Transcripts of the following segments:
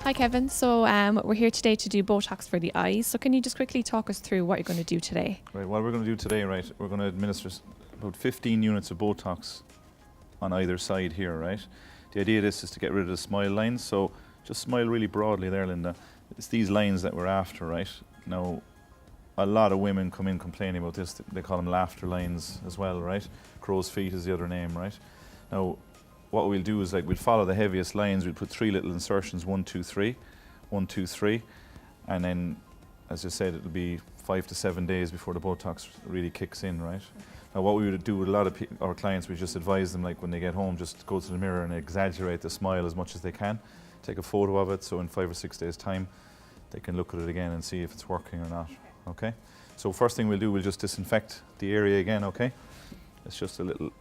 Hi Kevin, so we're here today to do Botox for the eyes, so can you just quickly talk us through what you're going to do today? Right, what we're going to do today, right, we're going to administer about 15 units of Botox on either side here, right? The idea of this is to get rid of the smile lines, so just smile really broadly there, Linda. It's these lines that we're after, right? Now, a lot of women come in complaining about this. They call them laughter lines as well, right? Crow's feet is the other name, right? Now, what we'll do is we'll follow the heaviest lines. We'll put 3 little insertions, 1, 2, 3, 1, 2, 3, and then, as I said, it'll be 5 to 7 days before the Botox really kicks in, right? Now, what we would do with a lot of our clients, we just advise them, when they get home, just go to the mirror and exaggerate the smile as much as they can. Take a photo of it, so in 5 or 6 days' time, they can look at it again and see if it's working or not, okay? So first thing we'll do, we'll just disinfect the area again, okay? It's just a little...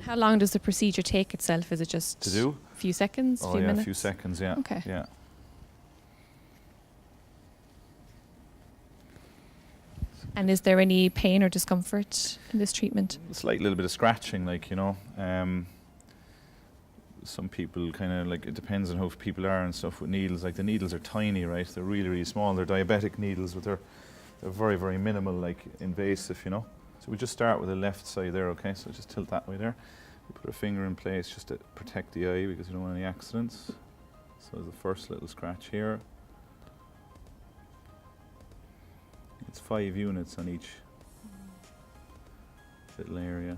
How long does the procedure take itself? Is it just to do? A few seconds, few minutes? A few seconds, yeah. Okay. Yeah. And is there any pain or discomfort in this treatment? A slight little bit of scratching, some people it depends on how people are and stuff with needles. The needles are tiny, right? They're really, really small. They're diabetic needles, but they're very, very minimal, invasive, So we just start with the left side there, okay? So just tilt that way there. We put a finger in place just to protect the eye because we don't want any accidents. So the first little scratch here. It's 5 units on each little area.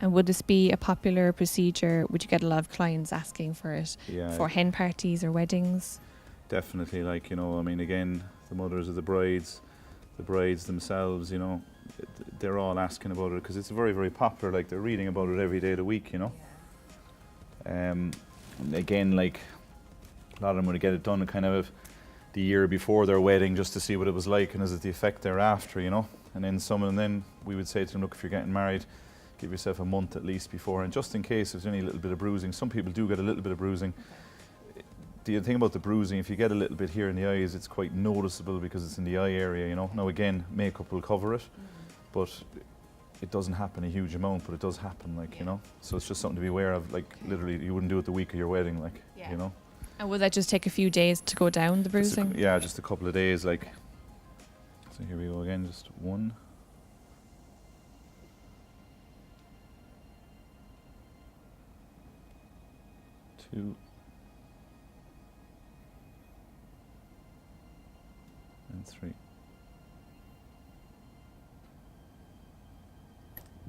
And would this be a popular procedure? Would you get a lot of clients asking for it for hen parties or weddings? Definitely, again, the mothers of the brides themselves, they're all asking about it because it's very, very popular. They're reading about it every day of the week, Again, a lot of them would get it done kind of the year before their wedding just to see what it was like and is it the effect thereafter, And then some of them, then we would say to them, look, if you're getting married, give yourself a month at least before, and just in case there's any little bit of bruising. Some people do get a little bit of bruising. The thing about the bruising, if you get a little bit here in the eyes, it's quite noticeable because it's in the eye area, Now again, makeup will cover it, but it doesn't happen a huge amount, but it does happen, So it's just something to be aware of, literally you wouldn't do it the week of your wedding, And would that just take a few days to go down, the bruising? Just a couple of days, So here we go again, just 1. 2. And 3.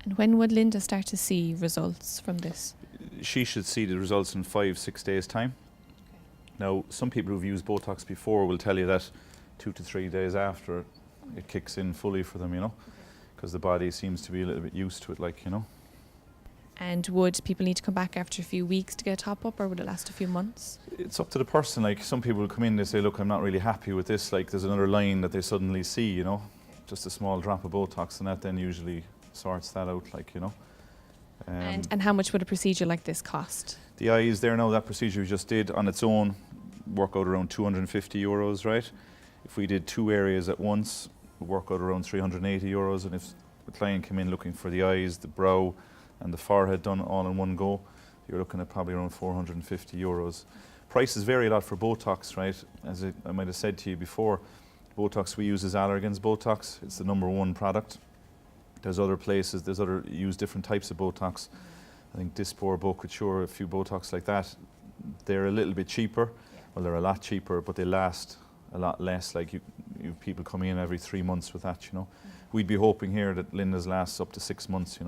And when would Linda start to see results from this? She should see the results in 5-6 days' time. Now, some people who've used Botox before will tell you that 2 to 3 days after it kicks in fully for them, because the body seems to be a little bit used to it, And would people need to come back after a few weeks to get a top-up, or would it last a few months? It's up to the person. Some people will come in, they say, look, I'm not really happy with this. There's another line that they suddenly see, just a small drop of Botox, and that then usually sorts that out, And how much would a procedure like this cost? The eyes there now, that procedure we just did on its own, work out around €250, right? If we did 2 areas at once, it would work out around €380, and if the client came in looking for the eyes, the brow, and the forehead done all in one go, you're looking at probably around €450. Prices vary a lot for Botox, right? As I might have said to you before, Botox we use is Allergan's Botox. It's the #1 product. There's other places, use different types of Botox. I think Dysport, Bocature, a few Botox like that. They're a little bit cheaper. Well, they're a lot cheaper, but they last a lot less. You people coming in every 3 months with that, We'd be hoping here that Linda's lasts up to 6 months,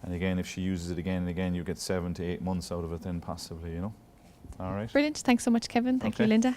And again, if she uses it again and again, you get 7 to 8 months out of it then possibly, All right. Brilliant. Thanks so much, Kevin. Thank you, Linda.